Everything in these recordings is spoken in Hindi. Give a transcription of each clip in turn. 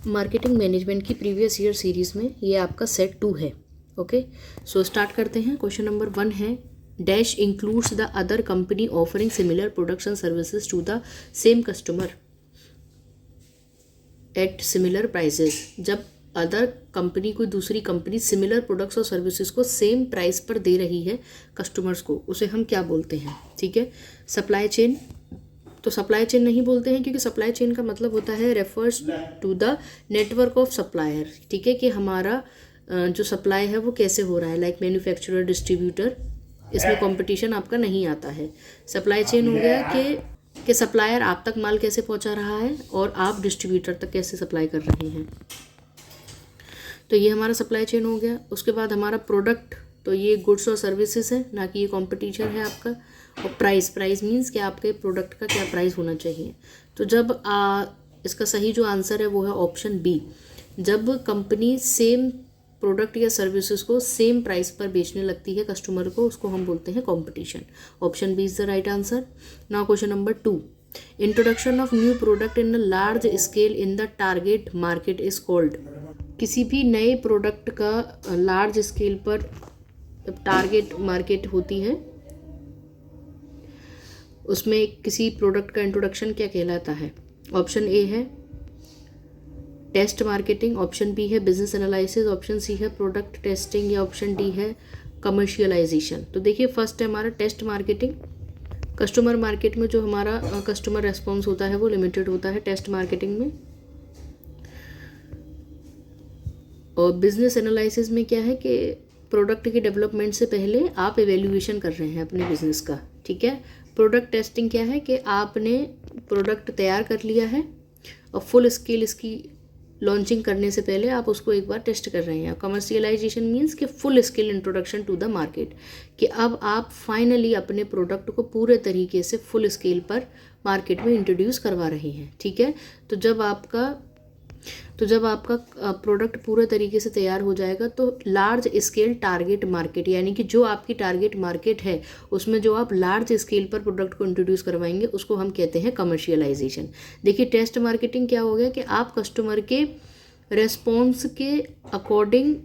मार्केटिंग मैनेजमेंट की प्रीवियस ईयर सीरीज़ में ये आपका सेट 2 है। ओके, सो स्टार्ट करते हैं। क्वेश्चन नंबर 1 है dash includes the other company offering similar products and services to the same customer at similar prices. जब अदर कंपनी कोई दूसरी कंपनी सिमिलर प्रोडक्ट्स और सर्विसेज को सेम प्राइस पर दे रही है कस्टमर्स को, उसे हम क्या बोलते हैं? ठीक है, सप्लाई चेन। तो सप्लाई चेन नहीं बोलते हैं क्योंकि सप्लाई चेन का मतलब होता है refers to the network of supplier. ठीक है, कि हमारा जो सप्लाई है वो कैसे हो रहा है, लाइक मैन्युफैक्चरर, डिस्ट्रीब्यूटर, इसमें कंपटीशन आपका नहीं आता है। सप्लाई चेन हो गया कि सप्लायर आप तक माल कैसे पहुंचा रहा है और आप डिस्ट्रीब्यूटर तक कैसे सप्लाई कर रहे हैं। तो ये हमारा सप्लाई चेन हो गया। उसके बाद हमारा प्रोडक्ट, तो ये गुड्स और सर्विसेज है, ना कि ये कंपटीशन है आपका। और प्राइस मीन्स कि आपके प्रोडक्ट का क्या प्राइस होना चाहिए। तो जब इसका सही जो आंसर है वो है ऑप्शन बी। जब कंपनी सेम प्रोडक्ट या सर्विसेज को सेम प्राइस पर बेचने लगती है कस्टमर को, उसको हम बोलते हैं competition. Option B is the right answer. Now question number 2, introduction of new product in a large scale in the target market is called. किसी भी नए प्रोडक्ट का लार्ज स्केल पर टारगेट मार्केट होती है, उसमें किसी प्रोडक्ट का इंट्रोडक्शन क्या कहलाता है? ऑप्शन ए है टेस्ट मार्केटिंग, ऑप्शन बी है बिजनेस एनालिसिस, ऑप्शन सी है प्रोडक्ट टेस्टिंग, या ऑप्शन डी है कमर्शियलाइजेशन। तो देखिए, फर्स्ट है हमारा टेस्ट मार्केटिंग। कस्टमर मार्केट में जो हमारा कस्टमर रेस्पॉन्स होता है वो लिमिटेड होता है टेस्ट मार्केटिंग में। और बिजनेस एनालिसिस में क्या है कि प्रोडक्ट की डेवलपमेंट से पहले आप एवेल्यूएशन कर रहे हैं अपने बिजनेस का। ठीक है। प्रोडक्ट टेस्टिंग क्या है कि आपने प्रोडक्ट तैयार कर लिया है और फुल स्केल इसकी लॉन्चिंग करने से पहले आप उसको एक बार टेस्ट कर रहे हैं। कमर्शियलाइजेशन मीन्स कि full scale introduction to the market, कि अब आप फाइनली अपने प्रोडक्ट को पूरे तरीके से फुल स्केल पर मार्केट में इंट्रोड्यूस करवा रहे हैं। ठीक है। तो जब आपका प्रोडक्ट पूरे तरीके से तैयार हो जाएगा तो लार्ज स्केल टारगेट मार्केट, यानी कि जो आपकी टारगेट मार्केट है उसमें जो आप लार्ज स्केल पर प्रोडक्ट को इंट्रोड्यूस करवाएंगे उसको हम कहते हैं कमर्शियलाइजेशन। देखिए, टेस्ट मार्केटिंग क्या हो गया कि आप कस्टमर के रेस्पॉन्स के अकॉर्डिंग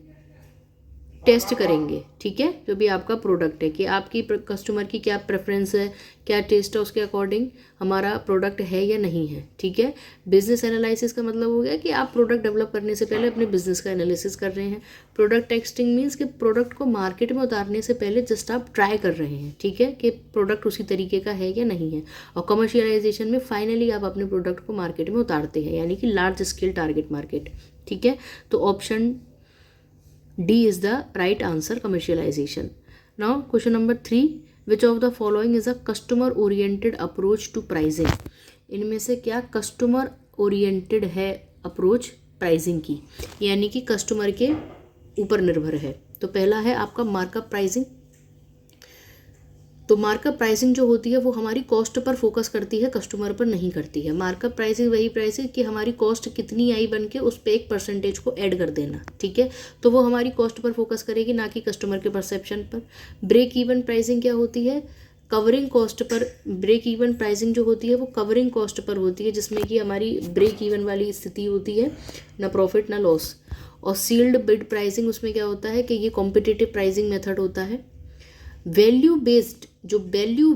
टेस्ट करेंगे। ठीक है, जो भी आपका प्रोडक्ट है कि आपकी कस्टमर की क्या प्रेफरेंस है, क्या टेस्ट है, उसके अकॉर्डिंग हमारा प्रोडक्ट है या नहीं है। ठीक है। बिजनेस एनालिसिस का मतलब हो गया कि आप प्रोडक्ट डेवलप करने से पहले अपने बिजनेस का एनालिसिस कर रहे हैं। प्रोडक्ट टेस्टिंग मीन्स कि प्रोडक्ट को मार्केट में उतारने से पहले जस्ट आप ट्राई कर रहे हैं। ठीक है, कि प्रोडक्ट उसी तरीके का है या नहीं है। और कमर्शियलाइजेशन में फाइनली आप अपने प्रोडक्ट को मार्केट में उतारते हैं, यानी कि लार्ज स्केल टारगेट मार्केट। ठीक है। तो option D is the right answer, commercialization. Now question number 3, which of the following is a customer oriented approach to pricing? इनमें से क्या कस्टमर ओरिएंटेड है अप्रोच प्राइसिंग की, यानी कि कस्टमर के ऊपर निर्भर है? तो पहला है आपका मार्कअप प्राइसिंग। तो मार्कअप प्राइसिंग जो होती है वो हमारी कॉस्ट पर फोकस करती है, कस्टमर पर नहीं करती है। मार्कअप प्राइसिंग वही प्राइस है कि हमारी कॉस्ट कितनी आई बन के उस पर एक परसेंटेज को ऐड कर देना। ठीक है, तो वो हमारी कॉस्ट पर फोकस करेगी, ना कि कस्टमर के परसेप्शन पर। ब्रेक इवन प्राइसिंग क्या होती है? कवरिंग कॉस्ट पर। ब्रेक इवन प्राइसिंग जो होती है वो कवरिंग कॉस्ट पर होती है, जिसमें कि हमारी ब्रेक इवन वाली स्थिति होती है, ना प्रॉफिट ना लॉस। और सील्ड बिड प्राइसिंग, उसमें क्या होता है कि ये कॉम्पिटिटिव प्राइसिंग मेथड होता है। वैल्यू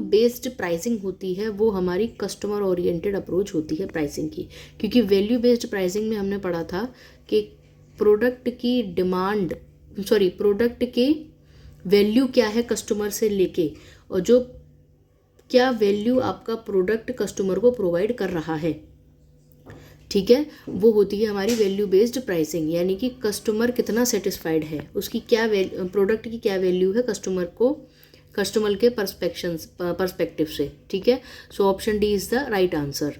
बेस्ड प्राइसिंग होती है वो हमारी कस्टमर ओरिएंटेड अप्रोच होती है प्राइसिंग की, क्योंकि वैल्यू बेस्ड प्राइसिंग में हमने पढ़ा था कि प्रोडक्ट के वैल्यू क्या है कस्टमर से लेके, और जो क्या वैल्यू आपका प्रोडक्ट कस्टमर को प्रोवाइड कर रहा है। ठीक है, वो होती है हमारी वैल्यू बेस्ड प्राइसिंग, यानी कि कस्टमर कितना सेटिस्फाइड है, उसकी क्या प्रोडक्ट की क्या वैल्यू है कस्टमर के पर्सपेक्टिव से। ठीक है। So option D is the right answer.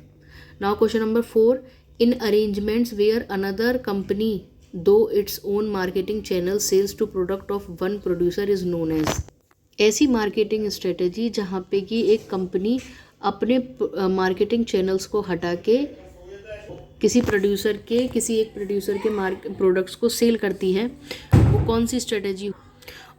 Now question number 4, in arrangements where another company through its own marketing channel sales to product of one producer is known as. ऐसी मार्केटिंग स्ट्रेटेजी जहाँ पे कि एक कंपनी अपने मार्केटिंग चैनल्स को हटा के किसी एक प्रोड्यूसर के प्रोडक्ट्स को सेल करती है, वो कौन सी strategy?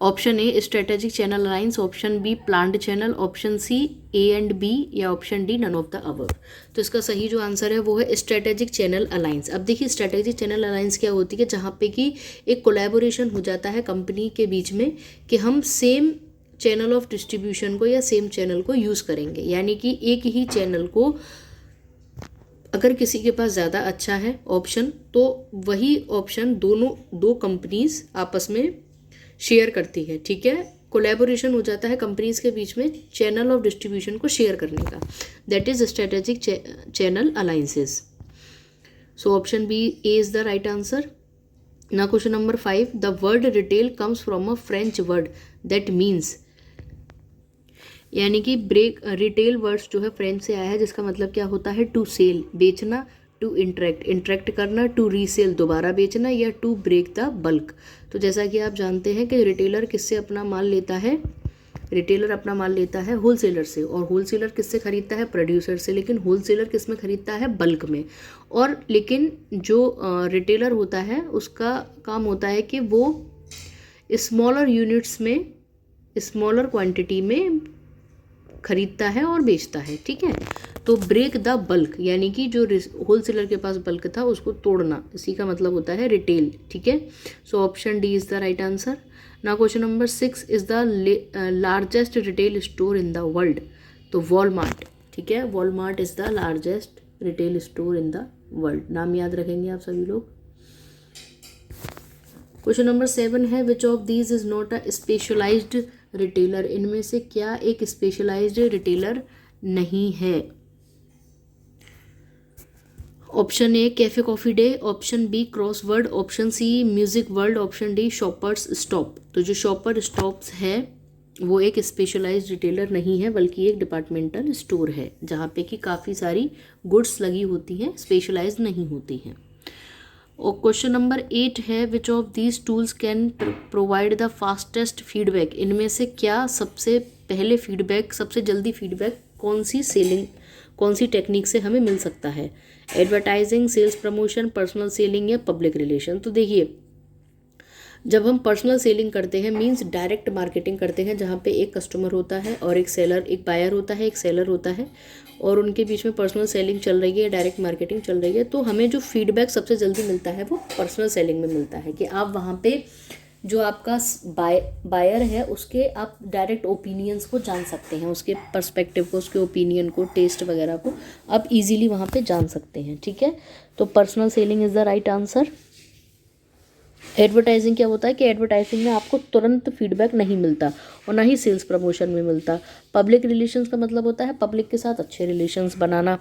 Option A strategic channel alliance, option B planned channel, option C A and B, या option D none of the above. तो इसका सही जो आंसर है वो है स्ट्रेटेजिक चैनल अलायंस। अब देखिए स्ट्रेटेजिक चैनल अलायंस क्या होती है, जहाँ पे कि एक कोलैबोरेशन हो जाता है कंपनी के बीच में कि हम सेम चैनल ऑफ डिस्ट्रीब्यूशन को या सेम चैनल को यूज़ करेंगे, यानी कि एक ही चैनल को अगर किसी के पास ज़्यादा अच्छा है ऑप्शन तो वही ऑप्शन दो कंपनीज आपस में शेयर करती है, ठीक है। कोलैबोरेशन हो जाता है कंपनीज के बीच में चैनल ऑफ डिस्ट्रीब्यूशन को शेयर करने का, that is strategic channel alliances. So option B A is the right answer. ना question number 5, the word retail comes from a French word that means, यानी कि ब्रेक रिटेल वर्ड्स जो है फ्रेंच से आया है, जिसका मतलब क्या होता है, टू सेल बेचना, टू इंटरेक्ट करना, टू रीसेल दोबारा बेचना, या टू ब्रेक द बल्क। तो जैसा कि आप जानते हैं कि रिटेलर किससे अपना माल लेता है, रिटेलर अपना माल लेता है होलसेलर से, और होलसेलर किससे खरीदता है, प्रोड्यूसर से। लेकिन होलसेलर किस में खरीदता है, बल्क में। और लेकिन जो रिटेलर होता है उसका काम होता है कि वो स्मॉलर यूनिट्स में स्मॉलर क्वांटिटी में खरीदता है और बेचता है, ठीक है। तो ब्रेक द बल्क यानी कि जो होलसेलर के पास बल्क था उसको तोड़ना, इसी का मतलब होता है रिटेल, ठीक है। So option D is the right answer. Now question number 6 is the largest retail store in the world. तो वॉलमार्ट, ठीक है, Walmart is the largest retail store in the world. नाम याद रखेंगे आप सभी लोग। क्वेश्चन नंबर 7 है, which of these is not a specialised retailer. इनमें से क्या एक स्पेशलाइज्ड रिटेलर नहीं है। Option A Cafe Coffee Day, option B Crossword, option C Music World, option D Shoppers Stop. तो जो शॉपर स्टॉप्स है वो एक स्पेशलाइज्ड रिटेलर नहीं है, बल्कि एक डिपार्टमेंटल स्टोर है जहाँ पे कि काफ़ी सारी गुड्स लगी होती हैं, स्पेशलाइज्ड नहीं होती हैं। और क्वेश्चन नंबर 8 है, which of these tools can provide the fastest feedback. इनमें से क्या सबसे पहले फीडबैक, सबसे जल्दी फीडबैक कौन सी टेक्निक से हमें मिल सकता है। Advertising, sales promotion, personal selling या पब्लिक रिलेशन। तो देखिए जब हम पर्सनल सेलिंग करते हैं मींस डायरेक्ट मार्केटिंग करते हैं, जहाँ पे एक कस्टमर होता है और एक सेलर, एक बायर होता है, एक सेलर होता है, और उनके बीच में पर्सनल सेलिंग चल रही है, डायरेक्ट मार्केटिंग चल रही है, तो हमें जो फीडबैक सबसे जल्दी मिलता है वो पर्सनल सेलिंग में मिलता है कि आप वहाँ पे जो आपका बायर है उसके आप डायरेक्ट ओपिनियंस को जान सकते हैं, उसके पर्सपेक्टिव को, उसके ओपिनियन को, टेस्ट वगैरह को आप इजीली वहाँ पे जान सकते हैं, ठीक है। तो personal selling is the right answer. Advertising क्या होता है कि एडवर्टाइजिंग में आपको तुरंत फीडबैक नहीं मिलता और ना ही सेल्स प्रमोशन में मिलता। पब्लिक रिलेशंस का मतलब होता है पब्लिक के साथ अच्छे रिलेशंस बनाना,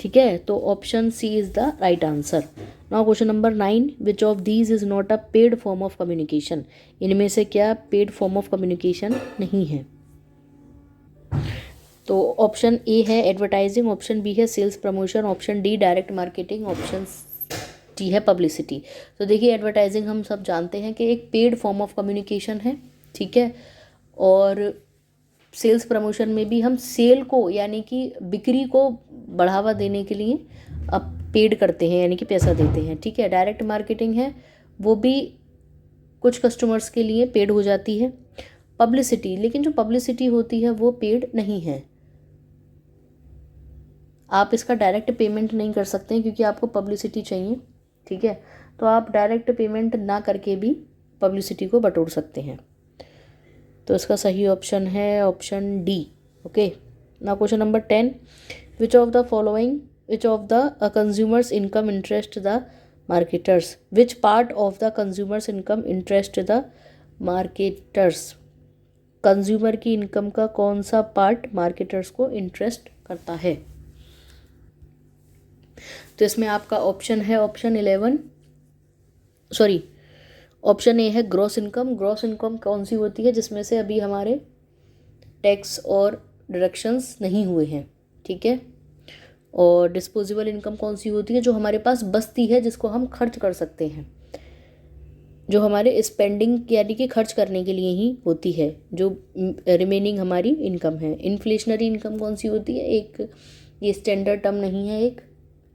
ठीक है। तो option C is the right answer. Now question number 9, which of these is not a paid form of communication. इनमें से क्या पेड फॉर्म ऑफ कम्युनिकेशन नहीं है। तो ऑप्शन ए है एडवर्टाइजिंग, ऑप्शन बी है sales promotion, option D direct marketing, option T है पब्लिसिटी। तो देखिए एडवर्टाइजिंग हम सब जानते हैं कि एक पेड फॉर्म ऑफ कम्युनिकेशन है, ठीक है। और सेल्स प्रमोशन में भी हम सेल को यानी कि बिक्री को बढ़ावा देने के लिए अब पेड करते हैं यानी कि पैसा देते हैं, ठीक है। डायरेक्ट मार्केटिंग है वो भी कुछ कस्टमर्स के लिए पेड हो जाती है। पब्लिसिटी, लेकिन जो पब्लिसिटी होती है वो पेड नहीं है, आप इसका डायरेक्ट पेमेंट नहीं कर सकते हैं क्योंकि आपको पब्लिसिटी चाहिए, ठीक है। तो आप डायरेक्ट पेमेंट ना करके भी पब्लिसिटी को बटोर सकते हैं। तो इसका सही ऑप्शन है option D, okay. Now question number 10, which of the following, which of the consumers income interest the marketers. Which part of the consumers income interest the marketers. Consumer की इनकम का कौन सा पार्ट मार्केटर्स को इंटरेस्ट करता है। तो इसमें आपका ऑप्शन है ऑप्शन 11, सॉरी ऑप्शन ए है ग्रॉस इनकम। ग्रॉस इनकम कौन सी होती है, जिसमें से अभी हमारे टैक्स और डिडक्शंस नहीं हुए हैं, ठीक है। और डिस्पोजेबल इनकम कौन सी होती है, जो हमारे पास बचती है, जिसको हम खर्च कर सकते हैं, जो हमारे स्पेंडिंग यानी कि खर्च करने के लिए ही होती है, जो रिमेनिंग हमारी इनकम है। इन्फ्लेशनरी इनकम कौन सी होती है, एक ये स्टैंडर्ड टर्म नहीं है एक,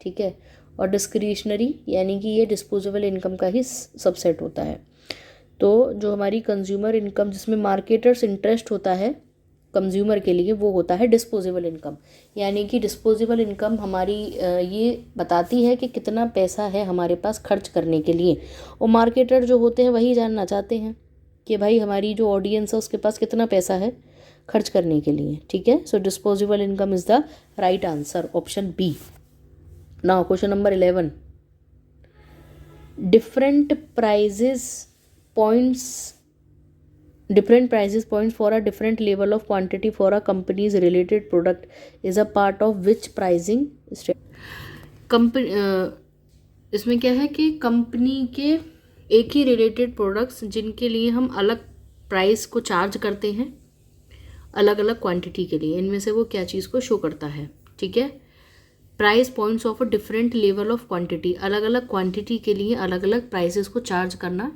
ठीक है। और डिस्क्रिशनरी यानी कि ये डिस्पोजेबल इनकम का ही सबसेट होता है। तो जो हमारी कंज्यूमर इनकम जिसमें मार्केटर्स इंटरेस्ट होता है कंज्यूमर के लिए, वो होता है डिस्पोजेबल इनकम। यानी कि डिस्पोजेबल इनकम हमारी ये बताती है कि कितना पैसा है हमारे पास खर्च करने के लिए, और मार्केटर जो होते हैं वही जानना चाहते हैं कि भाई हमारी जो ऑडियंस है उसके पास कितना पैसा है खर्च करने के लिए। ठीक है, so disposable income is the right answer, option B. Now question number 11, different prices points for a different level of quantity for a company's related product is a part of which pricing company इसमें क्या है कि कंपनी के एक ही रिलेटेड प्रोडक्ट्स जिनके लिए हम अलग प्राइस को चार्ज करते हैं अलग अलग क्वांटिटी के लिए, इनमें से वो क्या चीज़ को शो करता है। ठीक है, price points of a different level of quantity, अलग अलग क्वांटिटी के लिए अलग अलग प्राइसेस को चार्ज करना।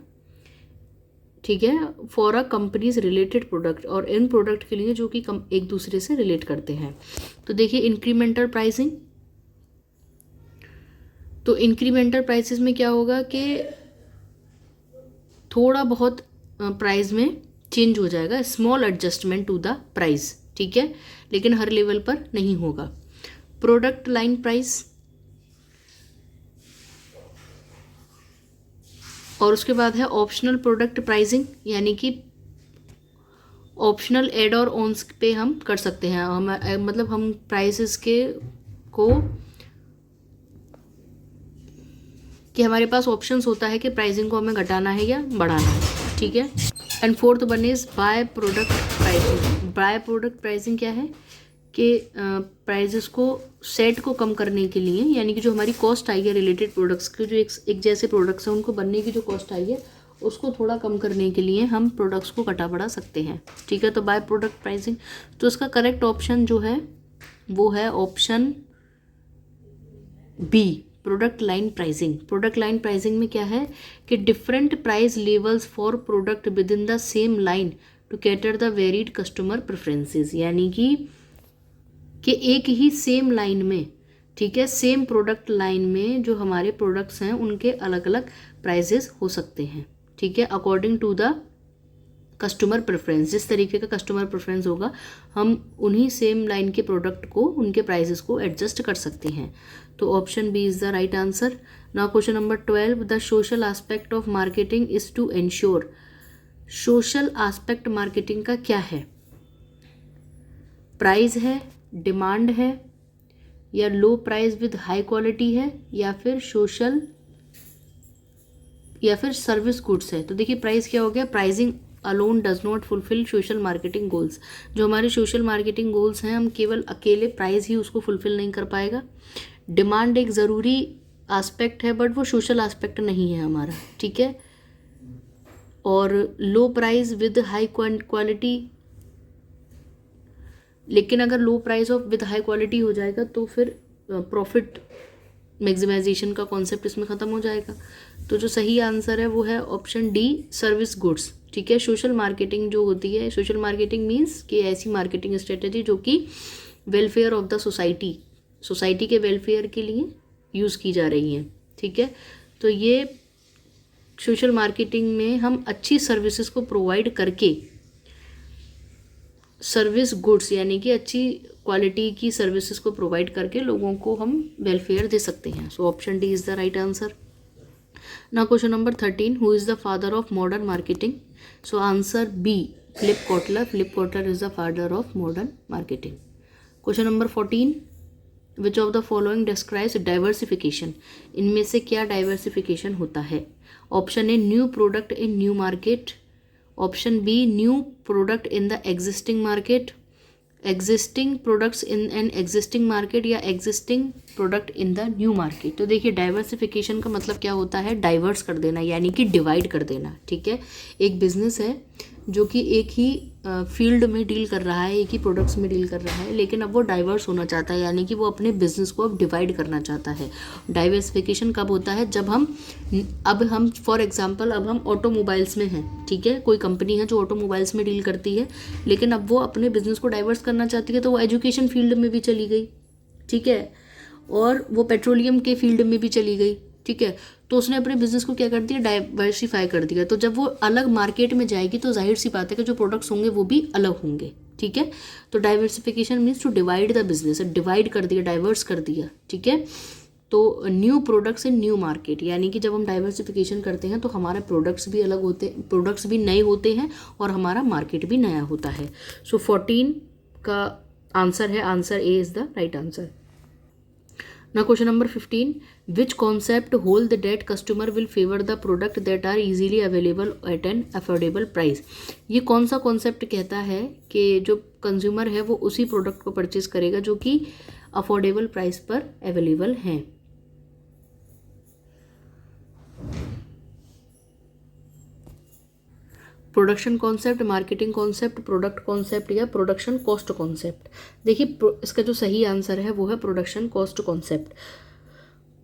ठीक है, for a companies related product, और इन प्रोडक्ट के लिए जो कि एक दूसरे से रिलेट करते हैं। तो देखिए इंक्रीमेंटल प्राइसिंग, तो इंक्रीमेंटल प्राइसेस में क्या होगा कि थोड़ा बहुत प्राइस में चेंज हो जाएगा, small adjustment to the price. ठीक है, लेकिन हर लेवल पर नहीं होगा। प्रोडक्ट लाइन प्राइस, और उसके बाद है ऑप्शनल प्रोडक्ट प्राइसिंग, यानी कि ऑप्शनल एड और ऑन्स पे हम कर सकते हैं, हम मतलब हम प्राइसेस के को कि हमारे पास ऑप्शंस होता है कि प्राइसिंग को हमें घटाना है या बढ़ाना है। ठीक है, and fourth one is by product pricing. By product pricing क्या है कि प्राइजेस को सेट को कम करने के लिए, यानी कि जो हमारी कॉस्ट आई है रिलेटेड प्रोडक्ट्स की, जो एक जैसे प्रोडक्ट्स हैं उनको बनने की जो कॉस्ट आई है उसको थोड़ा कम करने के लिए हम प्रोडक्ट्स को घटा बढ़ा सकते हैं। ठीक है, तो बाय प्रोडक्ट प्राइसिंग, तो इसका करेक्ट ऑप्शन जो है वो है option B, product line pricing. Product line pricing में क्या है कि different price levels for product within the same line to cater the varied customer preferences, यानी कि एक ही सेम लाइन में, ठीक है, सेम प्रोडक्ट लाइन में जो हमारे प्रोडक्ट्स हैं उनके अलग अलग प्राइजेस हो सकते हैं। ठीक है, according to the customer preference, जिस तरीके का कस्टमर प्रेफरेंस होगा हम उन्हीं सेम लाइन के प्रोडक्ट को उनके प्राइजेस को एडजस्ट कर सकते हैं। तो option B is the right answer. Now question number 12, the social aspect of marketing is to ensure. Social aspect marketing का क्या है? प्राइस है, डिमांड है, या low price with high quality है, या फिर सोशल या फिर सर्विस गुड्स है। तो देखिए प्राइस क्या हो गया, pricing alone does not fulfil social marketing goals. जो हमारे सोशल मार्केटिंग गोल्स हैं हम केवल अकेले प्राइस ही उसको फुलफिल नहीं कर पाएगा। डिमांड एक ज़रूरी एस्पेक्ट है बट वो सोशल एस्पेक्ट नहीं है हमारा। ठीक है, और लो प्राइस विद हाई क्वालिटी, लेकिन अगर लो price of with high quality हो जाएगा तो फिर प्रॉफिट मैक्सिमाइजेशन का कॉन्सेप्ट इसमें ख़त्म हो जाएगा। तो जो सही आंसर है वो है ऑप्शन डी, सर्विस गुड्स। ठीक है, सोशल मार्केटिंग जो होती है, सोशल मार्केटिंग मीन्स कि ऐसी मार्केटिंग स्ट्रेटेजी जो कि वेलफेयर ऑफ द सोसाइटी के वेलफेयर के लिए यूज़ की जा रही हैं। ठीक है, तो ये सोशल मार्केटिंग में हम अच्छी सर्विसेज को प्रोवाइड करके, सर्विस गुड्स यानी कि अच्छी क्वालिटी की सर्विसेज को प्रोवाइड करके लोगों को हम वेलफेयर दे सकते हैं। So option D is the right answer. Now question number 13, who is the father of modern marketing? So answer B, Philip Kotler. Philip Kotler is the father of modern marketing. Question number 14, which of the following describes diversification? इनमें से क्या डाइवर्सिफिकेशन होता है? Option A, new product in new market. Option B, new product in the existing market, existing products in an existing market, या existing product in the new market. तो देखिए डाइवर्सिफिकेशन का मतलब क्या होता है, डाइवर्स कर देना यानी कि डिवाइड कर देना। ठीक है, एक बिजनेस है जो कि एक ही फील्ड में डील कर रहा है, एक ही प्रोडक्ट्स में डील कर रहा है, लेकिन अब वो डाइवर्स होना चाहता है, यानी कि वो अपने बिजनेस को अब डिवाइड करना चाहता है। डाइवर्सिफिकेशन कब होता है, जब हम फॉर एग्जांपल अब हम ऑटोमोबाइल्स में हैं। ठीक है, कोई कंपनी है जो ऑटोमोबाइल्स में डील करती है, लेकिन अब वो अपने बिजनेस को डाइवर्स करना चाहती है, तो वो एजुकेशन फील्ड में भी चली गई। ठीक है, और वो पेट्रोलियम के फील्ड में भी चली गई। ठीक है। तो उसने अपने बिजनेस को क्या कर दिया, डाइवर्सिफाई कर दिया। तो जब वो अलग मार्केट में जाएगी तो जाहिर सी बात है कि जो प्रोडक्ट्स होंगे वो भी अलग होंगे, ठीक है। तो diversification means to divide the business, divide कर दिया, डाइवर्स कर दिया, ठीक है। तो new products in new market, यानी कि जब हम डाइवर्सिफिकेशन करते हैं तो हमारे प्रोडक्ट्स भी अलग होते, प्रोडक्ट्स भी नए होते हैं और हमारा मार्केट भी नया होता है। सो 14 का आंसर है, answer A is the right answer. Now question number 15, which concept hold that customer will favor the product that are easily available at an affordable price? ये कौन सा कॉन्सेप्ट कहता है कि जो कंज्यूमर है वो उसी प्रोडक्ट को परचेज करेगा जो कि अफोर्डेबल प्राइस पर अवेलेबल हैं। Production concept, marketing concept, product concept या प्रोडक्शन कॉस्ट कॉन्सेप्ट। देखिए इसका जो सही आंसर है वो है production cost concept.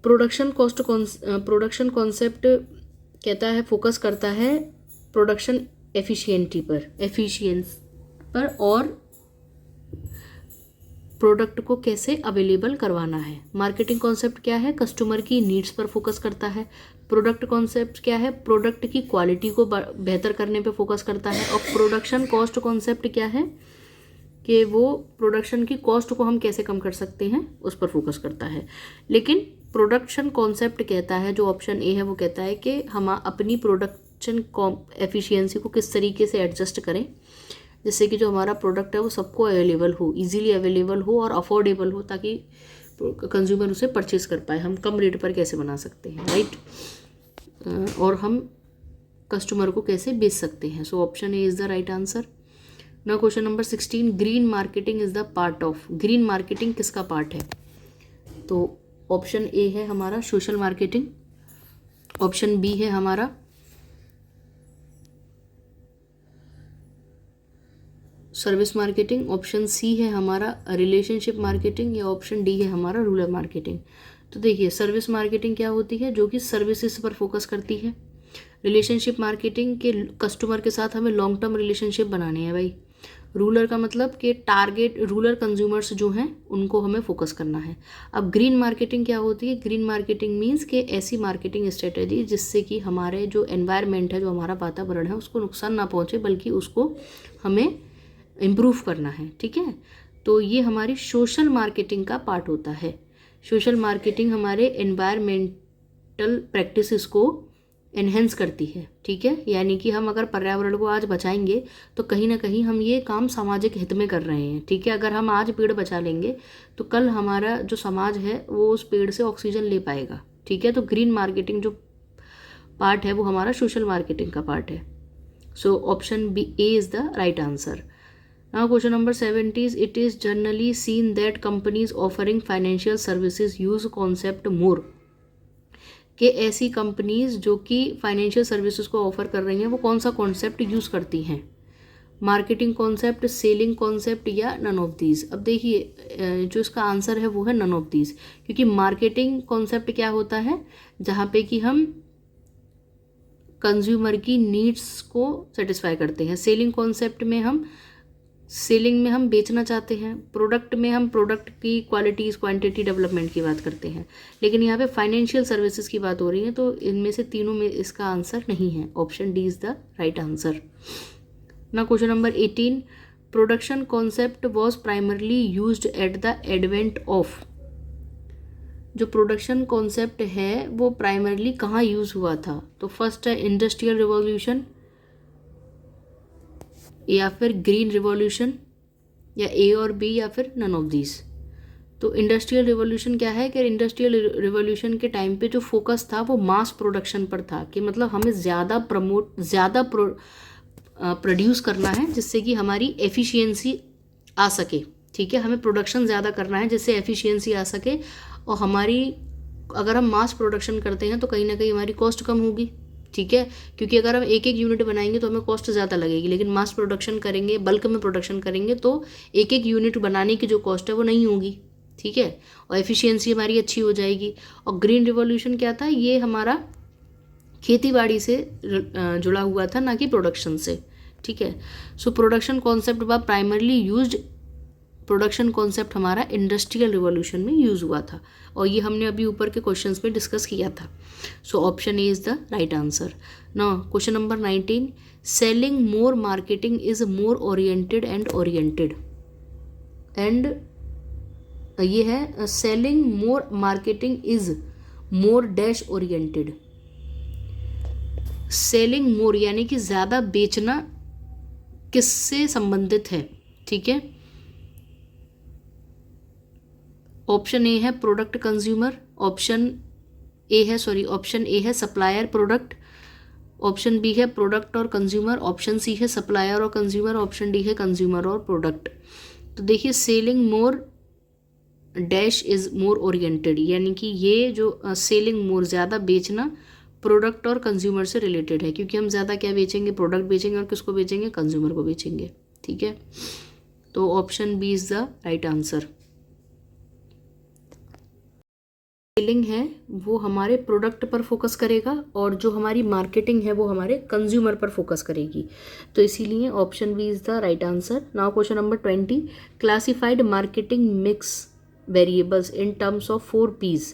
Production concept कहता है, फोकस करता है प्रोडक्शन एफिशिएंसी पर और प्रोडक्ट को कैसे अवेलेबल करवाना है। मार्केटिंग कॉन्सेप्ट क्या है, कस्टमर की नीड्स पर फोकस करता है। प्रोडक्ट कॉन्सेप्ट क्या है, प्रोडक्ट की क्वालिटी को बेहतर करने पे फोकस करता है। और प्रोडक्शन कॉस्ट कॉन्सेप्ट क्या है कि वो प्रोडक्शन की कॉस्ट को हम कैसे कम कर सकते हैं उस पर फोकस करता है। लेकिन प्रोडक्शन कॉन्सेप्ट कहता है, जो ऑप्शन ए है वो कहता है कि हम अपनी प्रोडक्शन एफिशिएंसी को किस तरीके से एडजस्ट करें जिससे कि जो हमारा प्रोडक्ट है वो सबको अवेलेबल हो, इजीली अवेलेबल हो और अफोर्डेबल हो, ताकि कंज्यूमर उसे परचेज कर पाए। हम कम रेट पर कैसे बना सकते हैं, राइट, और हम कस्टमर को कैसे बेच सकते हैं। So option A is the right answer. Now question number 16, green marketing is the part of. Green marketing किसका पार्ट है? तो ऑप्शन ए है हमारा सोशल मार्केटिंग, ऑप्शन बी है हमारा सर्विस मार्केटिंग, ऑप्शन सी है हमारा रिलेशनशिप मार्केटिंग या ऑप्शन डी है हमारा रूरल मार्केटिंग। तो देखिए सर्विस मार्केटिंग क्या होती है, जो कि सर्विसेज पर फोकस करती है। रिलेशनशिप मार्केटिंग के कस्टमर के साथ हमें लॉन्ग टर्म रिलेशनशिप बनाने हैं भाई। रूरल का मतलब कि टारगेट रूरल कंज्यूमर्स जो हैं उनको हमें फोकस करना है। अब ग्रीन मार्केटिंग क्या होती है? ग्रीन मार्केटिंग मीन्स कि ऐसी मार्केटिंग स्ट्रेटेजी जिससे कि हमारे जो एनवायरनमेंट है, जो हमारा वातावरण है, उसको नुकसान ना पहुँचे, बल्कि उसको हमें इम्प्रूव करना है, ठीक है। तो ये हमारी सोशल मार्केटिंग का पार्ट होता है। सोशल मार्केटिंग हमारे एनवायरमेंटल प्रैक्टिसेस को एनहेंस करती है, ठीक है। यानी कि हम अगर पर्यावरण को आज बचाएंगे तो कहीं ना कहीं हम ये काम सामाजिक हित में कर रहे हैं, ठीक है। अगर हम आज पेड़ बचा लेंगे तो कल हमारा जो समाज है वो उस पेड़ से ऑक्सीजन ले पाएगा, ठीक है। तो ग्रीन मार्केटिंग जो पार्ट है वो हमारा सोशल मार्केटिंग का पार्ट है। So option B A is the right answer. Now question number 70 is, it is generally seen that companies offering financial services use concept more। कि ऐसी कंपनीज जो कि फाइनेंशियल सर्विसेज को ऑफर कर रही हैं वो कौन सा कॉन्सेप्ट यूज़ करती हैं? मार्केटिंग कॉन्सेप्ट, सेलिंग कॉन्सेप्ट या नन ऑफ दीज। अब देखिए जो इसका आंसर है वो है नन ऑफ दीज, क्योंकि मार्केटिंग कॉन्सेप्ट क्या होता है, जहाँ पे कि हम कंज्यूमर की नीड्स को सेटिस्फाई करते हैं। सेलिंग में हम बेचना चाहते हैं, प्रोडक्ट में हम प्रोडक्ट की क्वालिटीज़, क्वांटिटी, डेवलपमेंट की बात करते हैं। लेकिन यहाँ पे फाइनेंशियल सर्विसेज की बात हो रही है, तो इनमें से तीनों में इसका आंसर नहीं है। Option D is the right answer. ना question number 18, production concept was primarily used at the advent of. जो प्रोडक्शन कॉन्सेप्ट है वो प्राइमरली कहाँ यूज़ हुआ था? तो फर्स्ट है इंडस्ट्रियल रिवॉल्यूशन, या फिर ग्रीन रिवॉल्यूशन, या ए और बी, या फिर नन ऑफ दीज। तो इंडस्ट्रियल रिवॉल्यूशन क्या है कि इंडस्ट्रियल रिवॉल्यूशन के टाइम पे जो फोकस था वो मास प्रोडक्शन पर था, कि मतलब हमें ज़्यादा प्रोड्यूस करना है जिससे कि हमारी एफिशिएंसी आ सके, ठीक है। हमें प्रोडक्शन ज़्यादा करना है जिससे एफिशिएंसी आ सके, और हमारी अगर हम मास प्रोडक्शन करते हैं तो कहीं ना कहीं हमारी कॉस्ट कम होगी, ठीक है। क्योंकि अगर हम एक एक यूनिट बनाएंगे तो हमें कॉस्ट ज़्यादा लगेगी, लेकिन मास प्रोडक्शन करेंगे, बल्क में प्रोडक्शन करेंगे तो एक एक यूनिट बनाने की जो कॉस्ट है वो नहीं होगी, ठीक है, और एफिशिएंसी हमारी अच्छी हो जाएगी। और ग्रीन रिवॉल्यूशन क्या था? ये हमारा खेती बाड़ी से जुड़ा हुआ था, ना कि प्रोडक्शन से, ठीक है। सो प्रोडक्शन कॉन्सेप्ट व प्राइमरली यूज्ड प्रोडक्शन कॉन्सेप्ट हमारा इंडस्ट्रियल रिवॉल्यूशन में यूज़ हुआ था, और ये हमने अभी ऊपर के क्वेश्चंस में डिस्कस किया था। So option A is the right answer. Now question number 19, selling more marketing is more oriented and oriented, and ये है selling more marketing is more dash oriented. Selling मोर यानी कि ज़्यादा बेचना किससे संबंधित है, ठीक है। ऑप्शन ए है प्रोडक्ट कंज्यूमर, ऑप्शन ए है सप्लायर प्रोडक्ट, ऑप्शन बी है प्रोडक्ट और कंज्यूमर, ऑप्शन सी है सप्लायर और कंज्यूमर, ऑप्शन डी है कंज्यूमर और प्रोडक्ट। तो देखिए selling more dash is more oriented, यानी कि ये जो सेलिंग मोर ज़्यादा बेचना प्रोडक्ट और कंज्यूमर से रिलेटेड है, क्योंकि हम ज़्यादा क्या बेचेंगे, प्रोडक्ट बेचेंगे, और किसको बेचेंगे, कंज्यूमर को बेचेंगे, ठीक है। तो option B is the right answer. Selling है वो हमारे प्रोडक्ट पर फोकस करेगा, और जो हमारी मार्केटिंग है वो हमारे कंज्यूमर पर फोकस करेगी, तो इसीलिए option B is the right answer. Now question number 20, classified marketing mix variables in terms of 4 P's।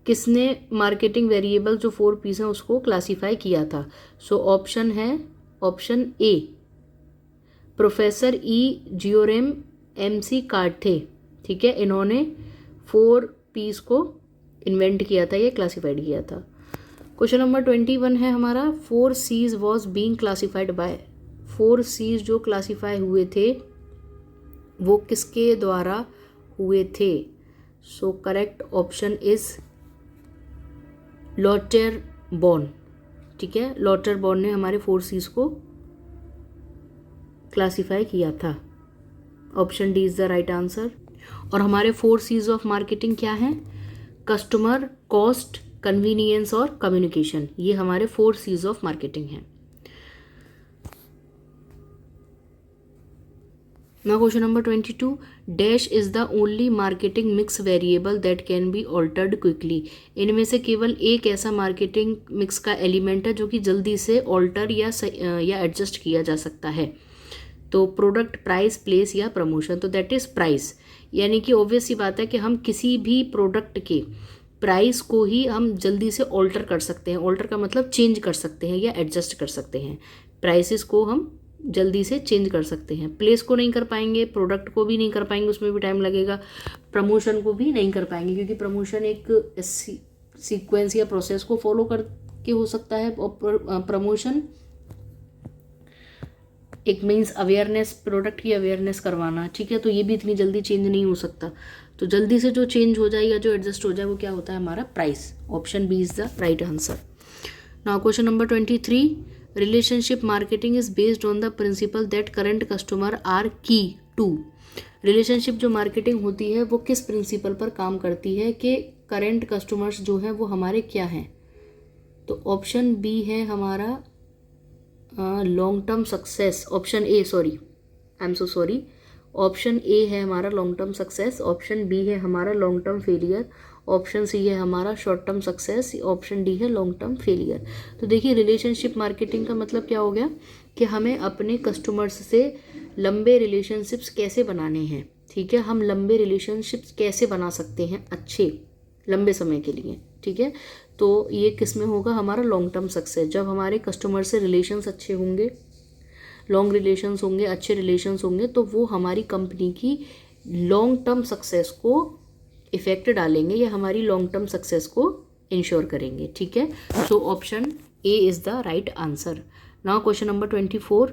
किसने मार्केटिंग वेरिएबल जो 4 P's हैं उसको क्लासीफाई किया था? सो ऑप्शन है option A professor E Jerome MC कार्थे, ठीक है, इन्होंने 4 P's को इन्वेंट किया था, ये क्लासीफाइड किया था। क्वेश्चन नंबर 21 है हमारा, 4 C's was being classified bye. 4 C's जो क्लासीफाई हुए थे वो किसके द्वारा हुए थे? सो करेक्ट ऑप्शन इज लॉटरबॉर्न, ठीक है, लॉटरबॉर्न ने हमारे 4 C's को क्लासीफाई किया था। Option D is the right answer. और हमारे 4 C's ऑफ मार्केटिंग क्या हैं? कस्टमर, कॉस्ट, कन्वीनियंस और कम्युनिकेशन, ये हमारे 4 C's ऑफ मार्केटिंग हैं। Now question number 22, dash is the only marketing mix variable that can be altered quickly. इनमें से केवल एक ऐसा मार्केटिंग मिक्स का एलिमेंट है जो कि जल्दी से ऑल्टर या एडजस्ट किया जा सकता है। तो प्रोडक्ट, प्राइस, प्लेस या प्रमोशन, तो दैट इज प्राइस। यानी कि ऑब्वियस सी बात है कि हम किसी भी प्रोडक्ट के प्राइस को ही हम जल्दी से ऑल्टर कर सकते हैं। ऑल्टर का मतलब चेंज कर सकते हैं या एडजस्ट कर सकते हैं। प्राइसेस को हम जल्दी से चेंज कर सकते हैं। प्लेस को नहीं कर पाएंगे, प्रोडक्ट को भी नहीं कर पाएंगे, उसमें भी टाइम लगेगा। प्रमोशन को भी नहीं कर पाएंगे, क्योंकि प्रमोशन एक सीक्वेंस या प्रोसेस को फॉलो करके हो सकता है, और प्रमोशन एक मीन्स अवेयरनेस, प्रोडक्ट की अवेयरनेस करवाना, ठीक है। तो ये भी इतनी जल्दी चेंज नहीं हो सकता। तो जल्दी से जो चेंज हो जाए या जो एडजस्ट हो जाए वो क्या होता है? हमारा price. Option B is the right answer. Now question number 23, relationship marketing is based on the principle that current customer are key to. Relationship जो मार्केटिंग होती है वो किस प्रिंसिपल पर काम करती है कि करंट कस्टमर्स जो हैं वो हमारे क्या हैं? तो ऑप्शन बी है हमारा long term success. Option A, sorry, option A है हमारा long term success, option B है हमारा long term failure, option C है हमारा short term success, option D है लॉन्ग टर्म फेलियर। तो देखिए रिलेशनशिप मार्केटिंग का मतलब क्या हो गया कि हमें अपने कस्टमर्स से लंबे रिलेशनशिप्स कैसे बनाने हैं, ठीक है। हम लंबे रिलेशनशिप्स कैसे बना सकते हैं अच्छे लंबे समय के लिए, ठीक है। तो ये किस में होगा? हमारा लॉन्ग टर्म सक्सेस। जब हमारे कस्टमर से रिलेशंस अच्छे होंगे, लॉन्ग रिलेशंस होंगे, अच्छे रिलेशंस होंगे, तो वो हमारी कंपनी की लॉन्ग टर्म सक्सेस को इफेक्ट डालेंगे या हमारी लॉन्ग टर्म सक्सेस को इंश्योर करेंगे, ठीक है। So option A is the right answer. Now question number 24,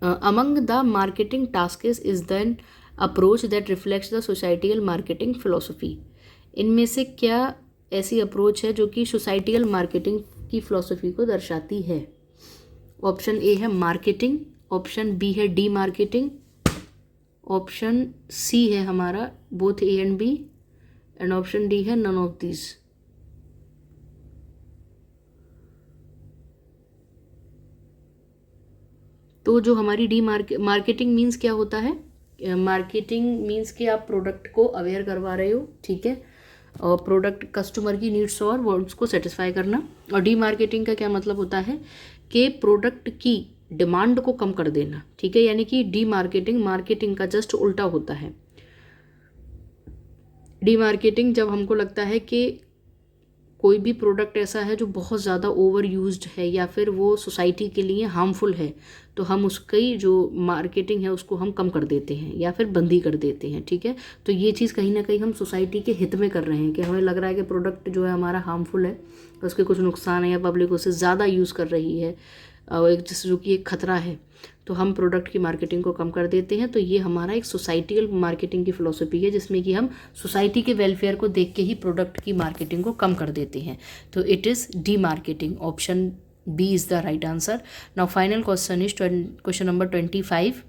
among the marketing tasks is than approach that reflects the societal marketing philosophy. इनमें से क्या ऐसी अप्रोच है जो कि सोसाइटियल मार्केटिंग की फिलोसफी को दर्शाती है? ऑप्शन ए है मार्केटिंग, ऑप्शन बी है डी मार्केटिंग, ऑप्शन सी है हमारा both A and B, and option D है नन ऑफ दीज। तो जो हमारी डी मार्केटिंग मीन्स क्या होता है? मार्केटिंग मीन्स कि आप प्रोडक्ट को अवेयर करवा रहे हो, ठीक है, और प्रोडक्ट कस्टमर की नीड्स और वांट्स को सेटिस्फाई करना। और डी मार्केटिंग का क्या मतलब होता है कि प्रोडक्ट की डिमांड को कम कर देना, ठीक है, यानी कि डी मार्केटिंग मार्केटिंग का जस्ट उल्टा होता है। डी मार्केटिंग जब हमको लगता है कि कोई भी प्रोडक्ट ऐसा है जो बहुत ज़्यादा ओवर यूज्ड है या फिर वो सोसाइटी के लिए हार्मफुल है, तो हम उसकी जो मार्केटिंग है उसको हम कम कर देते हैं या फिर बंदी कर देते हैं, ठीक है। तो ये चीज़ कहीं ना कहीं हम सोसाइटी के हित में कर रहे हैं कि हमें लग रहा है कि प्रोडक्ट जो है हमारा हार्मफुल है, उसके कुछ नुकसान है या पब्लिक उसे ज़्यादा यूज़ कर रही है, एक जिस जो कि एक खतरा है, तो हम प्रोडक्ट की मार्केटिंग को कम कर देते हैं। तो ये हमारा एक सोसाइटियल मार्केटिंग की फ़िलॉसफी है, जिसमें कि हम सोसाइटी के वेलफेयर को देख के ही प्रोडक्ट की मार्केटिंग को कम कर देते हैं। तो it is demarketing, option B is the right answer. Now final question is question number 25।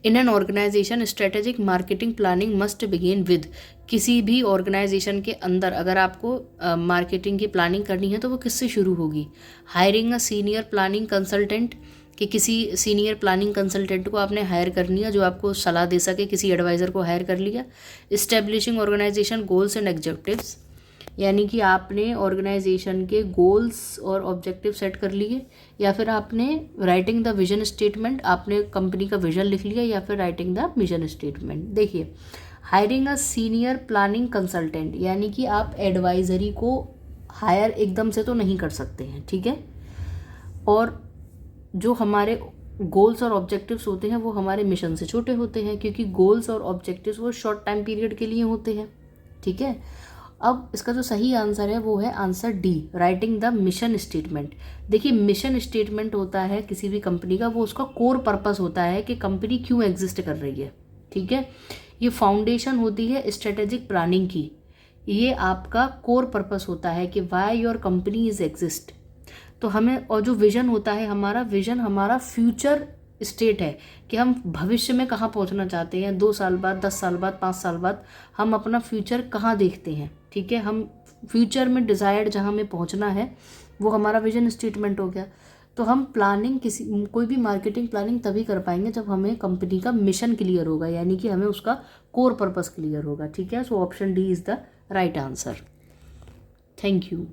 In an organisation strategic marketing planning must begin with. किसी भी ऑर्गेनाइजेशन के अंदर अगर आपको मार्केटिंग की प्लानिंग करनी है तो वो किससे शुरू होगी? Hiring a senior planning consultant, कि किसी सीनियर प्लानिंग कंसल्टेंट को आपने हायर कर लिया जो आपको सलाह दे सके, किसी एडवाइज़र को हायर कर लिया। Establishing organisation goals and objectives, यानी कि आपने ऑर्गेनाइजेशन के गोल्स और ऑब्जेक्टिव सेट कर लिए, या फिर आपने राइटिंग द विजन स्टेटमेंट, आपने कंपनी का विजन लिख लिया, या फिर राइटिंग द मिशन स्टेटमेंट। देखिए, hiring a senior planning consultant, यानी कि आप एडवाइजरी को हायर एकदम से तो नहीं कर सकते हैं, ठीक है। और जो हमारे गोल्स और ऑब्जेक्टिव्स होते हैं वो हमारे मिशन से छोटे होते हैं, क्योंकि गोल्स और ऑब्जेक्टिव्स वो शॉर्ट टाइम पीरियड के लिए होते हैं, ठीक है। अब इसका जो सही आंसर है वो है answer D, writing the mission statement. देखिए, मिशन स्टेटमेंट होता है किसी भी कंपनी का, वो उसका कोर पर्पस होता है कि कंपनी क्यों एग्जिस्ट कर रही है, ठीक है। ये फाउंडेशन होती है स्ट्रेटेजिक प्लानिंग की, ये आपका कोर पर्पस होता है कि why your company is exist. तो हमें, और जो विजन होता है हमारा, विजन हमारा फ्यूचर स्टेट है कि हम भविष्य में कहाँ पहुँचना चाहते हैं, 2 साल बाद, 10 साल बाद, 5 साल बाद हम अपना फ्यूचर कहाँ देखते हैं, ठीक है। हम फ्यूचर में डिज़ायर्ड जहाँ हमें पहुँचना है वो हमारा विजन स्टेटमेंट हो गया। तो हम प्लानिंग, कोई भी मार्केटिंग प्लानिंग तभी कर पाएंगे जब हमें कंपनी का मिशन क्लियर होगा, यानी कि हमें उसका कोर पर्पस क्लियर होगा, ठीक है। So option D is the right answer. Thank you.